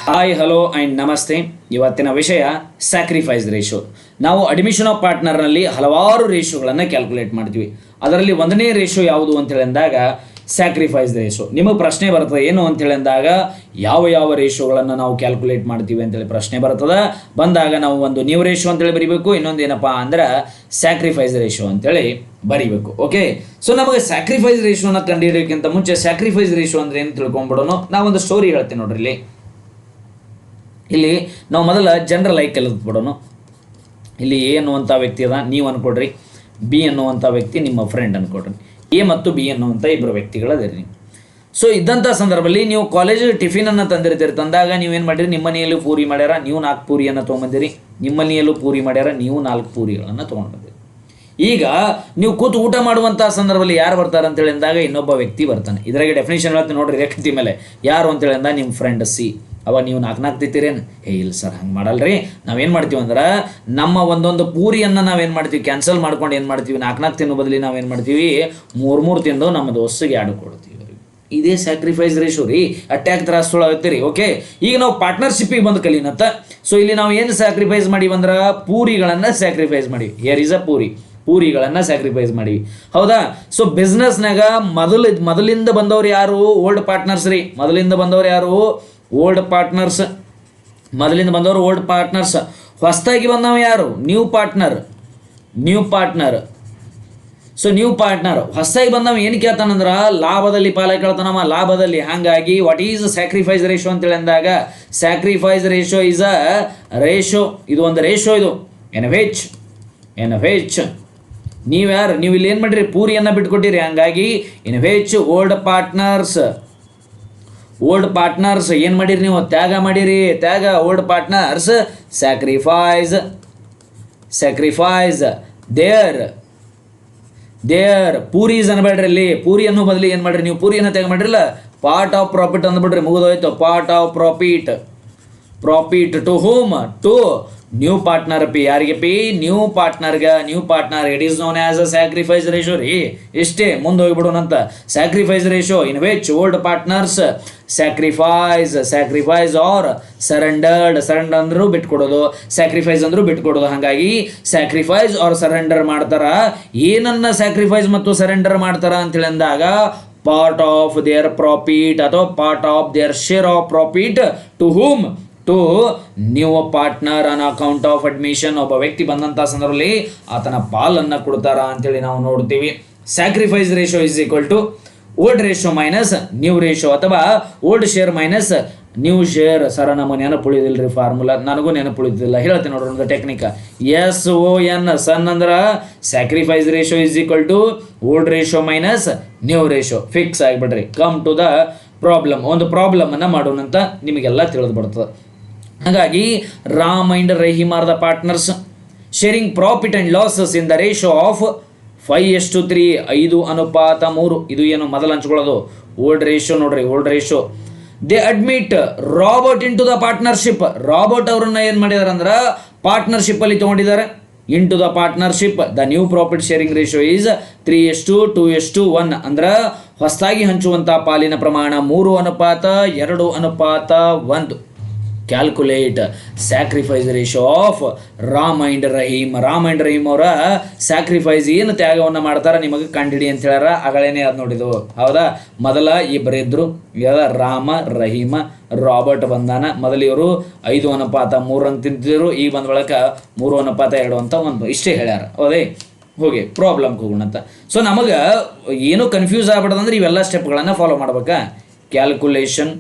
Hi hello and ನಮಸ್ತೆ. ಇವತ್ತಿನ ವಿಷಯ ಸ್ಯಾಕ್ರಿಫೈಸ್ ರೇಷೋ. ನಾವು ಅಡ್ಮಿಷನ್ ಆಫ್ ಪಾರ್ಟ್ನರ್ನಲ್ಲಿ ಹಲವಾರು ರೇಷೋಗಳನ್ನು ಕ್ಯಾಲ್ಕುಲೇಟ್ ಮಾಡ್ತೀವಿ. ಅದರಲ್ಲಿ ಒಂದನೇ ರೇಷೋ ಯಾವುದು ಅಂತೇಳಿ ಅಂದಾಗ ಸ್ಯಾಕ್ರಿಫೈಸ್ ರೇಷೋ. ನಿಮಗೆ ಪ್ರಶ್ನೆ ಬರ್ತದೆ ಏನು ಅಂತೇಳಿ ಅಂದಾಗ ಯಾವ ರೇಷೋಗಳನ್ನು ನಾವು ಕ್ಯಾಲ್ಕುಲೇಟ್ ಮಾಡ್ತೀವಿ ಅಂತೇಳಿ ಪ್ರಶ್ನೆ ಬರ್ತದೆ. ಬಂದಾಗ ನಾವು ಒಂದು ನ್ಯೂ ರೇಷೋ ಅಂತೇಳಿ ಬರೀಬೇಕು, ಇನ್ನೊಂದು ಏನಪ್ಪ ಅಂದ್ರೆ ಸ್ಯಾಕ್ರಿಫೈಸ್ ರೇಷೋ ಅಂತೇಳಿ ಬರೀಬೇಕು. ಓಕೆ, ಸೊ ನಮಗೆ ಸ್ಯಾಕ್ರಿಫೈಸ್ ರೇಷೋನ ಕಂಡುಹಿಡಿಯೋಕ್ಕಿಂತ ಮುಂಚೆ ಸ್ಯಾಕ್ರಿಫೈಸ್ ರೇಷೋ ಅಂದ್ರೆ ಏನು ತಿಳ್ಕೊಂಡ್ಬಿಡೋಣ. ನಾವೊಂದು ಸ್ಟೋರಿ ಹೇಳ್ತೀನಿ ನೋಡ್ರಿ. ಇಲ್ಲಿ ನಾವು ಮೊದಲ ಜನರಲ್ ಆಗಿ ಕಲಿತ್ಬಿಡೋಣ. ಇಲ್ಲಿ ಎ ಅನ್ನುವಂಥ ವ್ಯಕ್ತಿ ಅದ, ನೀವು ಅನ್ಕೊಡ್ರಿ. ಬಿ ಅನ್ನುವಂಥ ವ್ಯಕ್ತಿ ನಿಮ್ಮ ಫ್ರೆಂಡ್ ಅನ್ಕೊಡ್ರಿ. ಎ ಮತ್ತು ಬಿ ಅನ್ನುವಂಥ ಇಬ್ಬರು ವ್ಯಕ್ತಿಗಳದಿರಿ. ಸೊ ಇದ್ದಂಥ ಸಂದರ್ಭದಲ್ಲಿ ನೀವು ಕಾಲೇಜಿಗೆ ಟಿಫಿನನ್ನು ತಂದಿರ್ತೀರಿ. ತಂದಾಗ ನೀವೇನು ಮಾಡಿರಿ, ನಿಮ್ಮ ಮನೆಯಲ್ಲೂ ಪೂರಿ ಮಾಡ್ಯಾರ, ನೀವು 4 ಪೂರಿಯನ್ನು ತೊಗೊಂಬಂದಿರಿ. ನಿಮ್ಮ ಮನೆಯಲ್ಲೂ ಪೂರಿ ಮಾಡ್ಯಾರ, ನೀವು 4 ಪೂರಿಗಳನ್ನು ತೊಗೊಂಡು ಬಂದಿರಿ. ಈಗ ನೀವು ಕೂತು ಊಟ ಮಾಡುವಂಥ ಸಂದರ್ಭದಲ್ಲಿ ಯಾರು ಬರ್ತಾರೆ ಅಂತೇಳಿ ಅಂದಾಗ ಇನ್ನೊಬ್ಬ ವ್ಯಕ್ತಿ ಬರ್ತಾನೆ. ಇದರಾಗೆ ಡೆಫಿನೇಷನ್ ಹೇಳ್ತೀನಿ ನೋಡ್ರಿ ರೇಖತಿ ಮೇಲೆ. ಯಾರು ಅಂತೇಳಿ ಅಂದಾಗ ನಿಮ್ಮ ಫ್ರೆಂಡ್ ಸಿ. ಅವಾಗ ನೀವು 4 ತಿಂತೀರೇನು? ಇಲ್ಲ ಸರ್, ಹಂಗೆ ಮಾಡಲ್ರಿ. ನಾವೇನು ಮಾಡ್ತೀವಿ ಅಂದ್ರೆ ನಮ್ಮ ಒಂದೊಂದು ಪೂರಿಯನ್ನು ನಾವೇನು ಮಾಡ್ತೀವಿ, ಕ್ಯಾನ್ಸಲ್ ಮಾಡ್ಕೊಂಡು ಏನು ಮಾಡ್ತೀವಿ, 4 ತಿನ್ನೋ ಬದಲಿ ನಾವೇನು ಮಾಡ್ತೀವಿ, 3 ತಿಂದು ನಮ್ಮ ದೋಸ್ತಿಗೆ ಆಡು ಕೊಡ್ತೀವಿ. ಇದೇ ಸ್ಯಾಕ್ರಿಫೈಸ್ ರೇಷೋ ರೀ. ಅಟ್ಯಾಕ್ ತ್ರಾಸೊಳಗತ್ತೀರಿ. ಓಕೆ, ಈಗ ನಾವು ಪಾರ್ಟ್ನರ್ಶಿಪ್ಪಿಗೆ ಬಂದು ಕಲೀನತ್ತ. ಸೊ ಇಲ್ಲಿ ನಾವು ಏನು ಸ್ಯಾಕ್ರಿಫೈಸ್ ಮಾಡೀವಂದ್ರೆ ಪೂರಿಗಳನ್ನು ಸ್ಯಾಕ್ರಿಫೈಸ್ ಮಾಡೀವಿ. ಹಿಯರ್ ಈಸ್ ಅ ಪೂರಿಗಳನ್ನು ಸ್ಯಾಕ್ರಿಫೈಸ್ ಮಾಡೀವಿ, ಹೌದಾ? ಸೊ ಬಿಸ್ನೆಸ್ನಾಗ ಮೊದಲಿಂದ ಬಂದವ್ರು ಯಾರು? ಓಲ್ಡ್ ಪಾರ್ಟ್ನರ್ಸ್ ರೀ. ಮೊದಲಿಂದ ಬಂದವ್ರು ಯಾರು? Old partners. ಮೊದಲಿಂದ ಬಂದವರು ಓಲ್ಡ್ ಪಾರ್ಟ್ನರ್ಸ್. ಹೊಸದಾಗಿ ಬಂದವ ಯಾರು? New partner. So new partner ಹೊಸದಾಗಿ ಬಂದವ ಏನು ಕೇಳ್ತಾನಂದ್ರೆ ಲಾಭದಲ್ಲಿ ಪಾಲ ಕೇಳ್ತಾನವ, ಲಾಭದಲ್ಲಿ. ಹಾಗಾಗಿ ವಾಟ್ ಈಸ್ ಸ್ಯಾಕ್ರಿಫೈಸ್ ರೇಷೋ ಅಂತೇಳಿ ಅಂದಾಗ sacrifice ratio is a ratio. ಇದು ಒಂದು ರೇಷೋ. ಇದು ಎನ್ ಎಫ್ ಎಚ್. ನೀವು ಇಲ್ಲಿ ಏನು ಮಾಡಿರಿ, ಪೂರಿಯನ್ನು ಬಿಟ್ಕೊಟ್ಟಿರಿ. ಹಾಗಾಗಿ ಎನ್ ಎಫ್ ಎಚ್ ಓಲ್ಡ್ ಪಾರ್ಟ್ನರ್ಸ್ ಏನು ಮಾಡಿರಿ ನೀವು? ತ್ಯಾಗ ಮಾಡಿರಿ. Old partners sacrifice their puris ಅನ್ಬೇಡ್ರಿ. ಅಲ್ಲಿ ಪೂರಿ ಅನ್ನೋ ಬದಲಿ ಏನು ಮಾಡ್ರಿ ನೀವು? ಪೂರಿಯನ್ನು ತ್ಯಾಗ ಮಾಡಿರಲ್ಲ, ಪಾರ್ಟ್ ಆಫ್ ಪ್ರಾಫಿಟ್ ಅಂದ್ಬಿಡ್ರಿ, ಮುಗಿದೋಯ್ತು. Part of profit to home? To new partner. ಯಾರಿಗೆ P? New partner. It is known as a sacrifice ratio ರೀ. ಇಷ್ಟೇ, ಮುಂದೆ ಹೋಗಿಬಿಡೋಣಂತ. Sacrifice ratio in which old partners sacrifice are surrendered ಅಂದ್ರೂ ಬಿಟ್ಕೊಡೋದು, ಸ್ಯಾಕ್ರಿಫೈಸ್ ಅಂದ್ರೂ ಬಿಟ್ಕೊಡೋದು. ಹಾಗಾಗಿ ಸ್ಯಾಕ್ರಿಫೈಸ್ ಆರ್ ಸರೆಂಡರ್ ಮಾಡ್ತಾರ. ಏನನ್ನ ಸ್ಯಾಕ್ರಿಫೈಸ್ ಮತ್ತು ಸರೆಂಡರ್ ಮಾಡ್ತಾರ ಅಂತೇಳಿ ಅಂದಾಗ ಪಾರ್ಟ್ ಆಫ್ ದೇರ್ ಪ್ರಾಫಿಟ್ ಅಥವಾ part of their share of profit to whom? To new partner on account of admission. ಒಬ್ಬ ವ್ಯಕ್ತಿ ಬಂದಂಥ ಸಂದರ್ಭದಲ್ಲಿ ಆತನ ಪಾಲನ್ನು ಕೊಡ್ತಾರ ಅಂತೇಳಿ ನಾವು ನೋಡ್ತೀವಿ. Sacrifice ratio is equal to old ratio minus new ratio, ಅಥವಾ old share minus new share. ಸರ ನಮ್ಮ ನೆನಪುಳಿದಿಲ್ಲ ರೀ ಫಾರ್ಮುಲಾ, ನನಗೂ ನೆನಪುಳಿದಿಲ್ಲ. ಹೇಳ್ತೀನಿ ನೋಡ್ರಿ ಒಂದು ಟೆಕ್ನಿಕ್. SON ಸನ್ ಅಂದ್ರೆ sacrifice ratio is equal to old ratio minus new ratio. Fix ಆಗಿಬಿಡ್ರಿ. Come to the problem. ಒಂದು ಪ್ರಾಬ್ಲಮನ್ನು ಮಾಡೋಣಂತ ನಿಮಗೆಲ್ಲ ತಿಳಿದು ಬರ್ತದೆ. ಹಾಗಾಗಿ Ram and Rahim are the partners sharing profit and losses in the ratio of 5:3, 5:3. ಇದು ಏನು ಮೊದಲು ಹಂಚ್ಕೊಳ್ಳೋದು ಓಲ್ಡ್ ರೇಷೋ ನೋಡ್ರಿ, old ratio. They admit Robert into the partnership. Robert ಅವ್ರನ್ನ ಏನು ಮಾಡಿದಾರೆ ಅಂದ್ರೆ ಪಾರ್ಟ್ನರ್ಶಿಪ್ ಅಲ್ಲಿ ತೊಗೊಂಡಿದ್ದಾರೆ. Into the partnership the new profit sharing ratio is 3:2:1. ಅಂದ್ರೆ ಹೊಸದಾಗಿ ಹಂಚುವಂಥ ಪಾಲಿನ ಪ್ರಮಾಣ 3:2:1. Calculate sacrifice ratio of Ram and Rahim ಅವರ ಸ್ಯಾಕ್ರಿಫೈಸ್ ಏನು ತ್ಯಾಗವನ್ನು ಮಾಡ್ತಾರೆ ನಿಮಗೆ ಕಂಡಿಡಿ ಅಂತ ಹೇಳ್ಯಾರ. ಅಗಳೇನೆ ಅದು ನೋಡಿದ್ವು, ಹೌದಾ? ಮೊದಲ ಇಬ್ಬರಿದ್ರು, ರಾಮ ರಹೀಮ. ರಾಬರ್ಟ್ ಬಂದಾನ. ಮೊದಲು ಇವರು 5:3 ಅಂತ ತಿಂತಿದ್ರು. ಈಗ ಬಂದ ಬಳಿಕ 3:2 ಅಂತ ಒಂದು ಇಷ್ಟೇ ಹೇಳ್ಯಾರ. ಹೌದೇ? ಹೋಗಿ ಪ್ರಾಬ್ಲಮ್ಗೆ ಹೋಗೋಣಂತ. ಸೊ ನಮಗೆ ಏನೂ ಕನ್ಫ್ಯೂಸ್ ಆಗ್ಬಿಡೋದಂದ್ರೆ ಇವೆಲ್ಲ ಸ್ಟೆಪ್ಗಳನ್ನು ಫಾಲೋ ಮಾಡ್ಬೇಕಾ? Calculation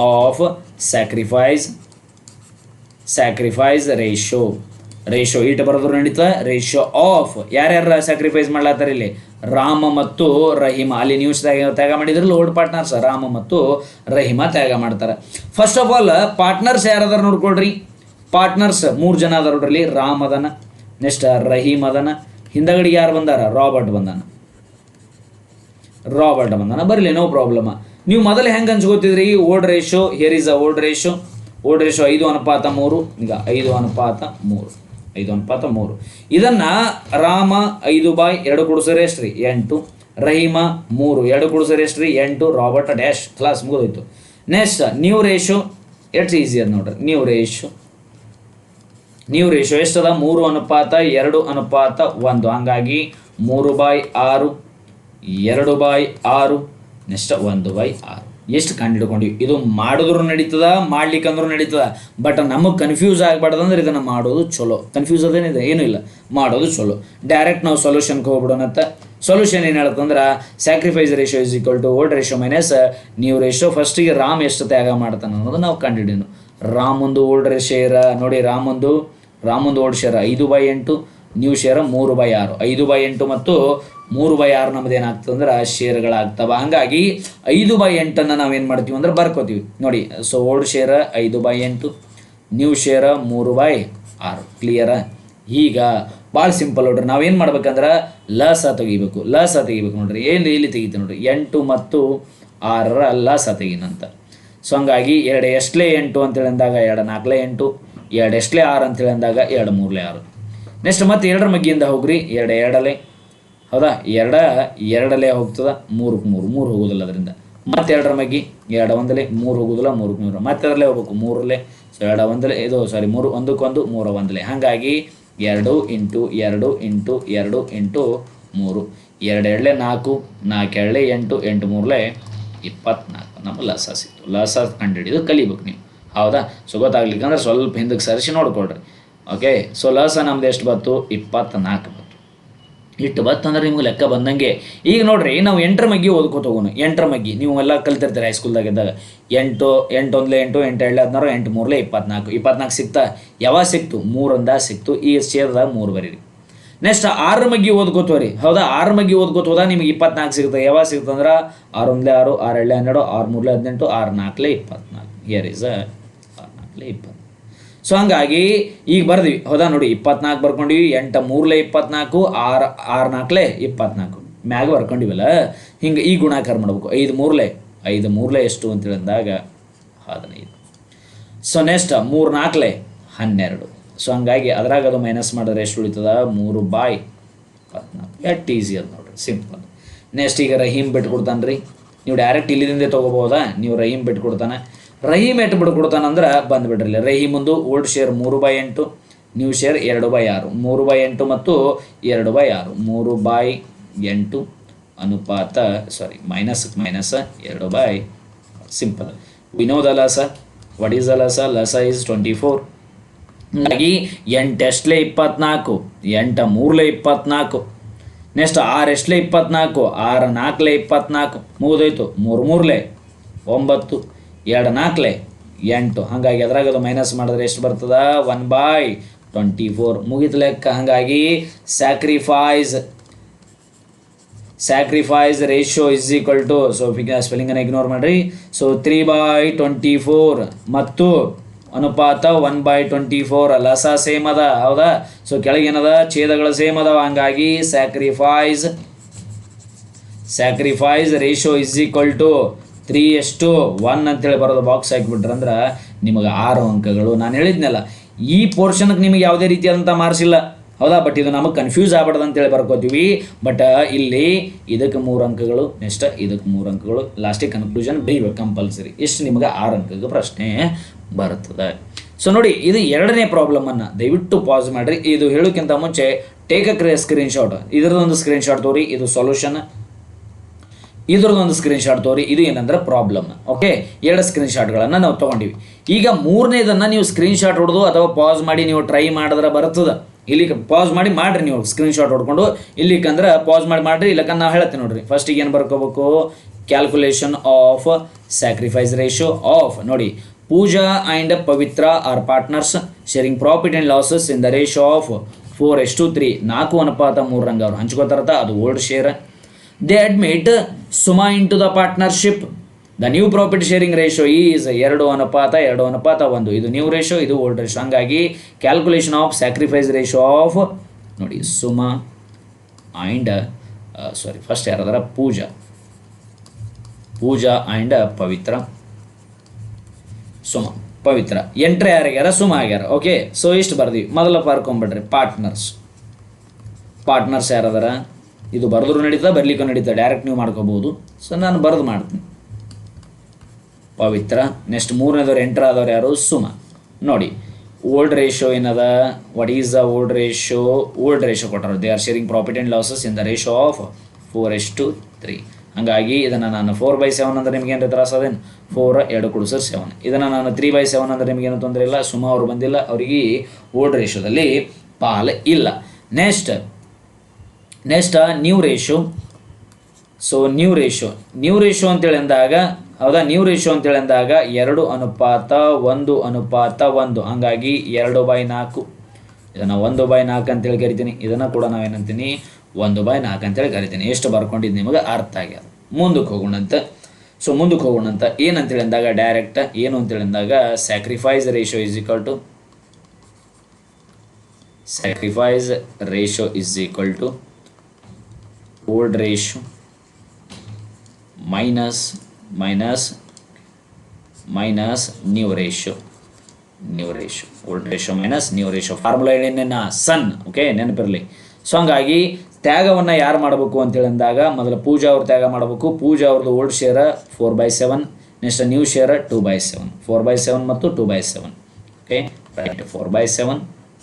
of sacrifice ratio it ಬರೋದ್ರು ನಡೀತಾ. ರೇಷೋ ಆಫ್ ಯಾರ್ಯಾರ ಸ್ಯಾಕ್ರಿಫೈಸ್ ಮಾಡ್ಲಾತ್ತಾರ ಇಲ್ಲಿ? ರಾಮ ಮತ್ತು ರಹೀಮ. ಅಲ್ಲಿ ನ್ಯೂಸ್ ತ್ಯಾಗ ಮಾಡಿದ್ರಲ್ಲ ಓಲ್ಡ್ ಪಾರ್ಟ್ನರ್ಸ್, ರಾಮ ಮತ್ತು ರಹೀಮ ತ್ಯಾಗ ಮಾಡ್ತಾರೆ. ಫಸ್ಟ್ ಆಫ್ ಆಲ್ ಪಾರ್ಟ್ನರ್ಸ್ ಯಾರದಾರ ನೋಡ್ಕೊಳ್ರಿ. ಪಾರ್ಟ್ನರ್ಸ್ 3 ಜನ ಅದಾರ ನೋಡ್ರಿ. ರಾಮ್ ಅದನ, ನೆಕ್ಸ್ಟ್ ರಹೀಮ್ ಅದನ, ಹಿಂದಗಡೆಗೆ ಯಾರು ಬಂದಾರ? ರಾಬರ್ಟ್ ಬಂದಾನ. ಬರಲಿ, ನೋ ಪ್ರಾಬ್ಲಮ್. ನೀವು ಮೊದಲು ಹೆಂಗೆ ಹಂಚ್ಕೋತಿದ್ರಿ? Old ratio. Here is a old ratio. 5:3. ಈಗ 5:3. ಇದನ್ನ ರಾಮ 5/2 ಕೂಡಿಸಿದ್ರೆ ಎಷ್ಟು ರೀ? 8. ರಹೀಮ 3 2 ಕೂಡಿಸಿದ್ರೆ ಎಷ್ಟು ರೀ? 8. Robert dash. ಕ್ಲಾಸ್ ಮುಗಿದೋಯ್ತು. Next new ratio it's easy ಅದು ನೋಡ್ರಿ. ನ್ಯೂ ರೇಷೋ ಎಷ್ಟದ 3:2:1. ಹಂಗಾಗಿ 3/6, 2/6, ನೆಕ್ಸ್ಟ್ 1/6. ಎಷ್ಟು ಕಂಡುಹಿಡ್ಕೊಂಡಿವಿ. ಇದು ಮಾಡಿದ್ರು ನಡೀತದ, ಮಾಡ್ಲಿಕ್ಕಂದ್ರೂ ನಡೀತದ. ಬಟ್ ನಮಗೆ ಕನ್ಫ್ಯೂಸ್ ಆಗಬಾರ್ದಂದ್ರೆ ಇದನ್ನು ಮಾಡೋದು ಚಲೋ. ಕನ್ಫ್ಯೂಸ್ ಅದೇನಿದೆ ಏನೂ ಇಲ್ಲ, ಮಾಡೋದು ಚಲೋ. ಡೈರೆಕ್ಟ್ ನಾವು ಸೊಲ್ಯೂಷನ್ಗೆ ಹೋಗ್ಬಿಡೋಣಂತ. ಸೊಲ್ಯೂಷನ್ ಏನು ಹೇಳುತ್ತಂದ್ರೆ sacrifice ratio is equal to old ratio minus new ratio. ಫಸ್ಟಿಗೆ ರಾಮ್ ಎಷ್ಟು ತ್ಯಾಗ ಮಾಡ್ತಾನೆ ಅನ್ನೋದು ನಾವು ಕಂಡುಹಿಡಿಯೋಣ. ರಾಮೊಂದು ಓಲ್ಡ್ ಶೇರ ನೋಡಿ, ರಾಮೊಂದು ಓಲ್ಡ್ ಶೇರ 5/8, ನ್ಯೂ ಶೇರ 3/6. 5/8 ಮತ್ತು 3/6 ನಮ್ದು ಏನಾಗ್ತದೆ ಅಂದ್ರೆ ಶೇರ್ಗಳಾಗ್ತವೆ. ಹಂಗಾಗಿ 5/8 ನಾವೇನು ಮಾಡ್ತೀವಿ ಅಂದ್ರೆ ಬರ್ಕೋತೀವಿ ನೋಡಿ. ಸೊ ಓಲ್ಡ್ ಶೇರ 5/8, ನ್ಯೂ ಶೇರ 3/6. ಕ್ಲಿಯರ? ಈಗ ಭಾಳ ಸಿಂಪಲ್ ನೋಡ್ರಿ. ನಾವೇನು ಮಾಡ್ಬೇಕಂದ್ರೆ ಲಸ ತೆಗಿಬೇಕು ನೋಡ್ರಿ. ಏನು ಇಲ್ಲಿ ತೆಗಿತೀವಿ ನೋಡ್ರಿ, 8 ಮತ್ತು 6 ಲಸ ತೆಗಿನಂತ. ಸೊ ಹಂಗಾಗಿ 2 ಎಷ್ಟಲೇ 8 ಅಂತೇಳಿ ಅಂದಾಗ 2 4 8, 2 ಎಷ್ಟಲೇ 6 ಅಂತೇಳಿ ಅಂದಾಗ 2 3 6. ನೆಕ್ಸ್ಟ್ ಮತ್ತೆ 2ರ ಮಗ್ಗಿಯಿಂದ ಹೋಗ್ರಿ. 2 2 ಹೌದಾ, 2 ಹೋಗ್ತದ, 3 3 ಹೋಗೋದಿಲ್ಲ ಅದರಿಂದ. ಮತ್ತೆ 2ರ ಮಗ್ಗಿ 2 1 3 ಹೋಗೋದಿಲ್ಲ, 3 3 ಮತ್ತೆ ಅದರಲ್ಲೇ ಹೋಗ್ಬೇಕು 3 ಸೊ 2 1 ಇದು 3 1 1 3 1. ಹಾಗಾಗಿ 2 ಇಂಟು 2 ಇಂಟು 2 ಇಂಟು 3, 2 2 4, 4 2 8, 8 3 24. ನಮ್ಮ ಲಸ ಸಿಕ್ತು. ಲಸ ಕಂಡುಹಿಡಿದು ಕಲಿಬೇಕು ನೀವು. ಹೌದಾ? ಸೊ ಗೊತ್ತಾಗ್ಲಿಕ್ಕಂದ್ರೆ ಸ್ವಲ್ಪ ಹಿಂದಕ್ಕೆ ಸರಿಸಿ ನೋಡ್ಕೊಳ್ರಿ. ಓಕೆ, ಸೊ ಲಸ ನಮ್ದು ಎಷ್ಟು ಬತ್ತು? 24 ಬತ್ತು. ಇಟ್ಟು ಬತ್ತಂದ್ರೆ ನಿಮ್ಗೆ ಲೆಕ್ಕ ಬಂದಂಗೆ. ಈಗ ನೋಡ್ರಿ, ನಾವು 8ರ ಮಗ್ಗಿ ಓದ್ಕೋತ ಹೋಗೋಣ. 8ರ ಮಗ್ಗಿ ನೀವು ಎಲ್ಲ ಕಲ್ತಿರ್ತೀರಿ ಹೈಸ್ಕೂಲ್ದಾಗಿದ್ದಾಗ. 8 8 1 8, 8 2 16, 8 3 24. 24 ಸಿಕ್ತಾ? ಯಾವಾಗ ಸಿಕ್ತು? 3 ಸಿಕ್ತು. ಈ ಸೇರಿದಾಗ 3 ಬರೀರಿ. ನೆಕ್ಸ್ಟ್ 6ರ ಮಗ್ಗಿ ಓದ್ಕೋತವ್ರಿ. ಹೌದಾ? 6ರ ಮಗ್ಗಿ ಓದ್ಕೋತ ಹೋದಾಗ ನಿಮಗೆ 24 ಸಿಗುತ್ತೆ. ಯಾವಾಗ ಸಿಗುತ್ತಂದ್ರೆ 6 1 6, 6 2 12, 6 3 18, 6 4 24. Here is 6 4 20. ಸೊ ಹಂಗಾಗಿ ಈಗ ಬರ್ದಿವಿ. ಹೌದಾ? ನೋಡಿ 24 ಬರ್ಕೊಂಡಿವಿ. 8 3 24, 6 4 24 ಮ್ಯಾಗ ಬರ್ಕೊಂಡಿವಲ್ಲ. ಹಿಂಗೆ ಈ ಗುಣಾಕಾರ ಮಾಡ್ಬೇಕು. 5 3 ಎಷ್ಟು ಅಂತೇಳಿ ಅಂದಾಗ 15. So next 3 4 12. ಸೊ ಹಂಗಾಗಿ ಅದ್ರಾಗ ಅದು ಮೈನಸ್ ಮಾಡಿದ್ರೆ ಎಷ್ಟು ಉಳಿತದ? 3/14. ಎಟ್ ಈಸಿ ಅದು ನೋಡ್ರಿ, ಸಿಂಪಲ್. ನೆಕ್ಸ್ಟ್ ಈಗ ರಹೀಮ್ ಬಿಟ್ಕೊಡ್ತಾನೆ ರೀ. ನೀವು ಡೈರೆಕ್ಟ್ ಇಲ್ಲಿಂದ ತೊಗೋಬೋದಾ? ನೀವು ರಹೀಮ್ ಬಿಟ್ಕೊಡ್ತಾನೆ. ರಹೀಮ್ ಎಷ್ಟು ಬಿಟ್ಕೊಡ್ತಾನಂದ್ರೆ ಬಂದುಬಿಡ್ರಲ್ಲ. ರಹೀಮೊಂದು ಓಲ್ಡ್ ಶೇರ್ 3/8, ನ್ಯೂ ಶೇರ್ 2/6. 3/8 ಮತ್ತು 2/6. 3/8 ಅನುಪಾತ minus 2/6. Simple. We know the ಲಸ. ವಾಟ್ ಈಸ್ ದ ಲಸ? ಲಸ ಈಸ್ 24. ಹಾಗಾಗಿ 8 ಎಷ್ಟಲೇ 24, 8 3 24. ನೆಕ್ಸ್ಟ್ 6 ಎಷ್ಟಲೇ 24, 6 4 24. ಮುಗಿದೋಯ್ತು. 3 3 9, 2 4 8. ಹಾಗಾಗಿ ಅದ್ರಾಗ ಅದು ಮೈನಸ್ ಮಾಡಿದ್ರೆ ಎಷ್ಟು ಬರ್ತದ? 1/24. ಮುಗಿತು ಲೆಕ್ಕ. ಹಾಗಾಗಿ sacrifice ratio is equal to, so ಸ್ಪೆಲ್ಲಿಂಗನ್ನು ಇಗ್ನೋರ್ ಮಾಡಿರಿ. ಸೊ 3/24 ಮತ್ತು ಅನುಪಾತ 1/24. ಲಸ ಸೇಮ್ ಅದ. ಹೌದಾ? ಸೊ ಕೆಳಗೇನದ? ಛೇದಗಳು ಸೇಮ್ ಅದಾವ. ಹಂಗಾಗಿ sacrifice ratio is equal to 3:1 ಅಂತೇಳಿ ಬರೋದು. ಬಾಕ್ಸ್ ಹಾಕಿಬಿಟ್ರಂದ್ರೆ ನಿಮಗೆ 6 ಅಂಕಗಳು. ನಾನು ಹೇಳಿದ್ನಲ್ಲ, ಈ ಪೋರ್ಷನ್ಗೆ ನಿಮಗೆ ಯಾವುದೇ ರೀತಿಯಾದಂಥ ಮಾರ್ಕ್ಸ್ ಇಲ್ಲ. ಹೌದಾ? ಬಟ್ ಇದು ನಮಗೆ ಕನ್ಫ್ಯೂಸ್ ಆಗ್ಬಾರ್ದು ಅಂತೇಳಿ ಬರ್ಕೋತೀವಿ. ಬಟ್ ಇಲ್ಲಿ ಇದಕ್ಕೆ 3 ಅಂಕಗಳು, ನೆಕ್ಸ್ಟ್ ಇದಕ್ಕೆ 3 ಅಂಕಗಳು, ಲಾಸ್ಟಿಗೆ ಕನ್ಕ್ಲೂಷನ್ ಬರೀಬೇಕು ಕಂಪಲ್ಸರಿ. ಇಷ್ಟು ನಿಮಗೆ 6 ಅಂಕದ ಪ್ರಶ್ನೆ ಬರ್ತದೆ. ಸೊ ನೋಡಿ, ಇದು 2ನೇ ಪ್ರಾಬ್ಲಮನ್ನು ದಯವಿಟ್ಟು ಪಾಸ್ ಮಾಡಿರಿ. ಇದು ಹೇಳೋಕ್ಕಿಂತ ಮುಂಚೆ ಟೇಕ್ ಅ ಸ್ಕ್ರೀನ್ಶಾಟ್. ಇದರದೊಂದು ಸ್ಕ್ರೀನ್ಶಾಟ್ ತೋರಿ. ಇದು ಸೊಲ್ಯೂಷನ್. ಇದರದೊಂದು ಸ್ಕ್ರೀನ್ಶಾಟ್ ತೋರಿ. ಇದು ಏನಂದ್ರೆ ಪ್ರಾಬ್ಲಮ್. ಓಕೆ, 2 ಸ್ಕ್ರೀನ್ಶಾಟ್ಗಳನ್ನು ನಾವು ತೊಗೊಂಡಿವಿ. ಈಗ 3ನೇದನ್ನು ನೀವು ಸ್ಕ್ರೀನ್ಶಾಟ್ ಹೊಡೆದು ಅಥವಾ ಪಾಸ್ ಮಾಡಿ ನೀವು ಟ್ರೈ ಮಾಡಿದ್ರೆ ಬರ್ತದೆ. ಇಲ್ಲಿ ಪಾಸ್ ಮಾಡಿರಿ ನೀವು ಸ್ಕ್ರೀನ್ಶಾಟ್ ಹೊಡ್ಕೊಂಡು. ಇಲ್ಲಿಕಂದ್ರೆ ಪಾಸ್ ಮಾಡಿರಿ. ಇಲ್ಲಕಂದ್ರೆ ನಾವು ಹೇಳ್ತೀನಿ ನೋಡ್ರಿ. ಫಸ್ಟಿಗೆ ಏನು ಬರ್ಕೋಬೇಕು? Calculation of sacrifice ratio of, ನೋಡಿ, Pooja and Pavitra are partners sharing profit and losses in the ratio of 4:3. 4:3 ಅವ್ರು ಹಂಚ್ಕೋತಾರತ್ತ. ಅದು old share. They admit Suma into the partnership. The new profit sharing ratio is 2:1. ಇದು ನ್ಯೂ ರೇಷಿಯೋ, ಇದು old ratio. ಹಂಗಾಗಿ calculation of sacrifice ratio of, ನೋಡಿ, Suma and first ಯಾರದಾರ? Pooja and Pavitra. Suma Pavitra. ಎಂಟ್ರೆ ಯಾರ್ಯಾರ? ಸುಮಾ ಆಗ್ಯಾರ. ಓಕೆ, ಸೊ ಇಷ್ಟು ಬರ್ದೀವಿ. ಮೊದಲ ಬರ್ಕೊಂಬಿಡ್ರಿ. ಪಾರ್ಟ್ನರ್ಸ್ ಯಾರದಾರ? ಇದು ಬರೆದ್ರು ನಡೀತದೆ, ಬರ್ಲಿಕ್ಕೂ ನಡೀತದೆ. ಡೈರೆಕ್ಟ್ ನೀವು ಮಾಡ್ಕೋಬೋದು. ಸೊ ನಾನು ಬರೆದು ಮಾಡ್ತೀನಿ. ಪವಿತ್ರ. ನೆಕ್ಸ್ಟ್ ಮೂರನೇದವ್ರು ಎಂಟರ್ ಆದವ್ರು ಯಾರು? ಸುಮ. ನೋಡಿ ಓಲ್ಡ್ ರೇಷೋ ಏನದ, what is the old ratio? Old ratio ಕೊಟ್ಟರು, they are sharing profit and losses in the ratio of 4:3. ಹಾಗಾಗಿ ಇದನ್ನು ನಾನು 4/7 ಅಂದ್ರೆ ನಿಮ್ಗೇನು ತ್ರಾಸ ಅದೇನು? 4 2 ಕೂಡಿಸಿದ್ರೆ 7. ಇದನ್ನು ನಾನು 3/7 ಅಂದ್ರೆ ನಿಮಗೇನು ತೊಂದರೆ ಇಲ್ಲ. ಸುಮ ಅವರು ಬಂದಿಲ್ಲ, ಅವರಿಗೆ ಓಲ್ಡ್ ರೇಷೋದಲ್ಲಿ ಪಾಲು ಇಲ್ಲ. Next new ratio. So new ratio ಅಂತೇಳಿ ಅಂದಾಗ, ಹೌದಾ, ನ್ಯೂ ರೇಷೋ ಅಂತೇಳಿ ಅಂದಾಗ 2:1:1. ಹಂಗಾಗಿ 2/4. ಇದನ್ನು 1/4 ಅಂತೇಳಿ ಕರಿತೀನಿ. ಇದನ್ನು ಕೂಡ ನಾವೇನಂತೀನಿ? 1/4 ಅಂತೇಳಿ ಕರಿತೀನಿ. ಎಷ್ಟು ಬರ್ಕೊಂಡಿದ್ದು ನಿಮಗೆ ಅರ್ಥ ಆಗ್ಯದ. ಮುಂದಕ್ಕೆ ಹೋಗೋಣಂತ ಏನಂತೇಳಿ ಅಂದಾಗ ಡೈರೆಕ್ಟ್ ಏನು ಅಂತೇಳಿ ಅಂದಾಗ sacrifice ratio is equal to old ratio minus new ratio. Old ratio minus new ratio. Formula ಏನೇನ ಸನ್, ಓಕೆ, ನೆನಪಿರಲಿ. ಸೊ ಹಂಗಾಗಿ ತ್ಯಾಗವನ್ನು ಯಾರು ಮಾಡಬೇಕು ಅಂತೇಳಿ ಅಂದಾಗ ಮೊದಲು ಪೂಜಾ ಅವ್ರು ತ್ಯಾಗ ಮಾಡಬೇಕು. ಪೂಜಾ ಅವ್ರದ್ದು old share 4/7, next new share 2/7. 4/7 ಮತ್ತು 2/7. Okay right. 4/7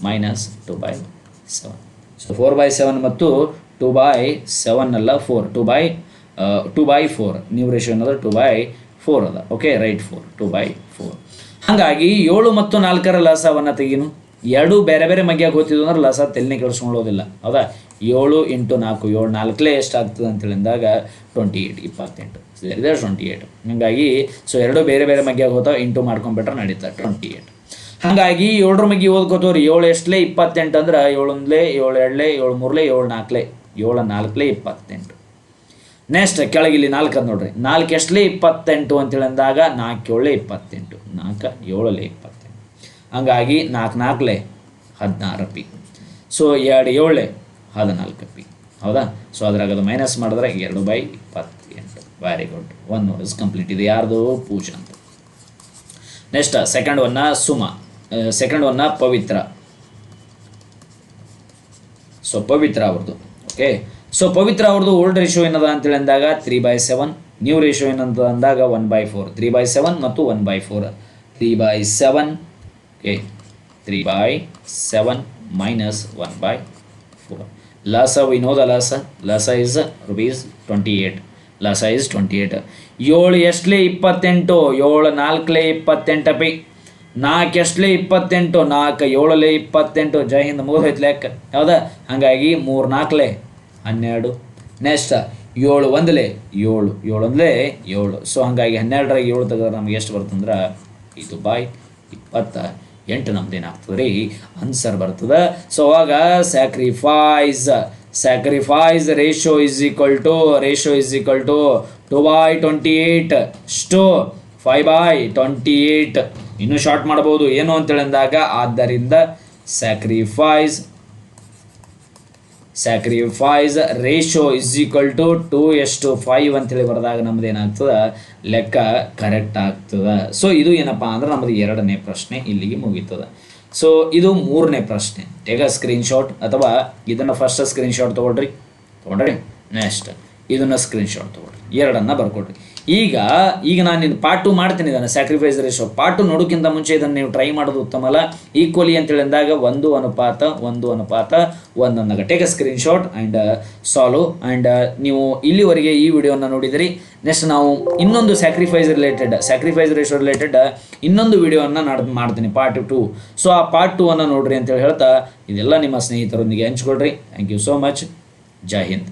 ಮೈನಸ್ 2/7. ಸೊ 4/7 ಮತ್ತು 2/7 ಅಲ್ಲ 4, 2/4. ನ್ಯೂ ರೇಷೋ ಅನ್ನೋದು 2/4 ಅದ. Okay right. 2/4. ಹಾಗಾಗಿ 7 ಮತ್ತು 4ರ ಲಸವನ್ನು ತೆಗೀನು. 2 ಬೇರೆ ಬೇರೆ ಮಗ್ಯಾಗ ಹೋಗ್ತಿದ್ವು ಅಂದ್ರೆ ಲಸ ತೆಲಿನೇ ಕೆಡಿಸ್ಕೊಳ್ಳೋದಿಲ್ಲ, ಹೌದಾ. 7 × 4, 7 4 ಎಷ್ಟಾಗ್ತದೆ ಅಂತೇಳಿದಾಗ 28, 28. ಹಾಗಾಗಿ ಸೊ 2 ಬೇರೆ ಬೇರೆ ಮಗ್ಯಾಗ ಹೋಗ್ತಾವೆ, ಇಂಟು ಮಾಡ್ಕೊಂಡ್ಬಿಟ್ರೆ ನಡೀತಾರೆ 28. ಹಾಗಾಗಿ 7ರ ಮಗ್ಗಿ ಓದ್ಕೋತವ್ರಿ. 7 ಎಷ್ಟಲೇ 28 ಅಂದ್ರೆ 7 1 7 2 7 3 7 4 7 4 28. ನೆಕ್ಸ್ಟ್ ಕೆಳಗಿಲ್ಲಿ 4 ಅದು ನೋಡ್ರಿ. 4 ಎಷ್ಟಲೇ 28 ಅಂತೇಳಿ ಅಂದಾಗ 4 7 28, 4 7 28. ಹಂಗಾಗಿ 4 4 16 ಪಿ. ಸೊ 2 7 14 ಪಿ, ಹೌದಾ. ಸೊ ಅದ್ರಾಗ ಅದು ಮೈನಸ್ ಮಾಡಿದ್ರೆ 2/28. Very good. 1 is complete. ಇದು ಯಾರ್ದು? ಪೂಜಾ ಅಂತ. ನೆಕ್ಸ್ಟ್ ಸೆಕೆಂಡ್ ಒನ್ನ ಸುಮ, ಸೆಕೆಂಡ್ ಒನ್ನ ಪವಿತ್ರ. ಸೊ ಪವಿತ್ರ ಅವ್ರದ್ದು, ಓಕೆ. ಸೊ ಪವಿತ್ರ ಅವ್ರದ್ದು ಓಲ್ಡ್ ರೇಷೋ ಏನದ ಅಂತೇಳಿ ಅಂದಾಗ 3/7, ನ್ಯೂ ರೇಷೋ ಏನಂತ ಅಂದಾಗ 1/4. 3/7 ಮತ್ತು 1/4. 3/7, okay. 3/7 minus 1/4. Lasa, we know the Lasa. Lasa is ₹28. Lasa is 28. 7 ಎಷ್ಟಲೇ 28, 7 4 28 P. 4 ಎಷ್ಟಲೇ 28, 4 7 28. ಜೈ ಹಿಂದ್, ಮುಗಿದೋಯ್ತು ಲೆಕ್ಕ, ಹೌದಾ. ಹಾಗಾಗಿ 3 4 12. ನೆಕ್ಸ್ಟ್ 7 1 7, 7 1 7. ಸೊ ಹಾಗಾಗಿ 12ರಾಗ 7 ತೆಗೆದ್ರೆ ನಮ್ಗೆ ಎಷ್ಟು ಬರ್ತಂದ್ರೆ 5/28 ನಮ್ದೇನಾಗ್ತದೆ ರೀ, ಆನ್ಸರ್ ಬರ್ತದೆ. ಸೊ ಅವಾಗ sacrifice ratio is equal to 2/28 ಸ್ಟು 5/28. ಇನ್ನೂ ಶಾರ್ಟ್ ಮಾಡ್ಬೋದು ಏನು ಅಂತೇಳಿ ಅಂದಾಗ, ಆದ್ದರಿಂದ sacrifice ratio is equal to 2:5 ಅಂತೇಳಿ ಬರೆದಾಗ ನಮ್ದು ಏನಾಗ್ತದೆ, ಲೆಕ್ಕ ಕರೆಕ್ಟ್ ಆಗ್ತದೆ. ಸೊ ಇದು ಏನಪ್ಪ ಅಂದ್ರೆ ನಮ್ಮದು 2ನೇ ಪ್ರಶ್ನೆ ಇಲ್ಲಿಗೆ ಮುಗೀತದೆ. ಸೊ ಇದು 3ನೇ ಪ್ರಶ್ನೆ. ಟೇಕ್ ಅ ಸ್ಕ್ರೀನ್ಶಾಟ್, ಅಥವಾ ಇದನ್ನು ಫಸ್ಟ್ ಸ್ಕ್ರೀನ್ಶಾಟ್ ತೊಗೊಳ್ರಿ. ನೆಕ್ಸ್ಟ್ ಇದನ್ನು ಸ್ಕ್ರೀನ್ಶಾಟ್ ತೊಗೊಳ್ರಿ, 2ಅನ್ನು ಬರ್ಕೊಡ್ರಿ. ಈಗ ನಾನು ಇದು ಪಾರ್ಟ್ 2 ಮಾಡ್ತೀನಿ. ಇದನ್ನು ಸ್ಯಾಕ್ರಿಫೈಸ್ ರೇಷೋ ಪಾರ್ಟ್ 2 ನೋಡೋಕ್ಕಿಂತ ಮುಂಚೆ ಇದನ್ನು ನೀವು ಟ್ರೈ ಮಾಡೋದು ಉತ್ತಮ ಅಲ್ಲ. ಈಕ್ವಲಿ ಅಂತೇಳಿ ಅಂದಾಗ 1:1 ಅನ್ನೋದು take a screenshot and solve. And ನೀವು ಇಲ್ಲಿವರೆಗೆ ಈ ವಿಡಿಯೋನ ನೋಡಿದಿರಿ. ನೆಕ್ಸ್ಟ್ ನಾವು ಇನ್ನೊಂದು ಸ್ಯಾಕ್ರಿಫೈಸ್ ರೇಷೋ ರಿಲೇಟೆಡ್ ಇನ್ನೊಂದು ವಿಡಿಯೋನ ಮಾಡ್ತೀನಿ, ಪಾರ್ಟ್ 2. ಸೊ ಆ ಪಾರ್ಟ್ 2 ನೋಡ್ರಿ ಅಂತೇಳಿ ಹೇಳ್ತಾ ಇದೆಲ್ಲ ನಿಮ್ಮ ಸ್ನೇಹಿತರೊಂದಿಗೆ ಹಂಚ್ಕೊಳ್ರಿ. Thank you so much. ಜೈ ಹಿಂದ್.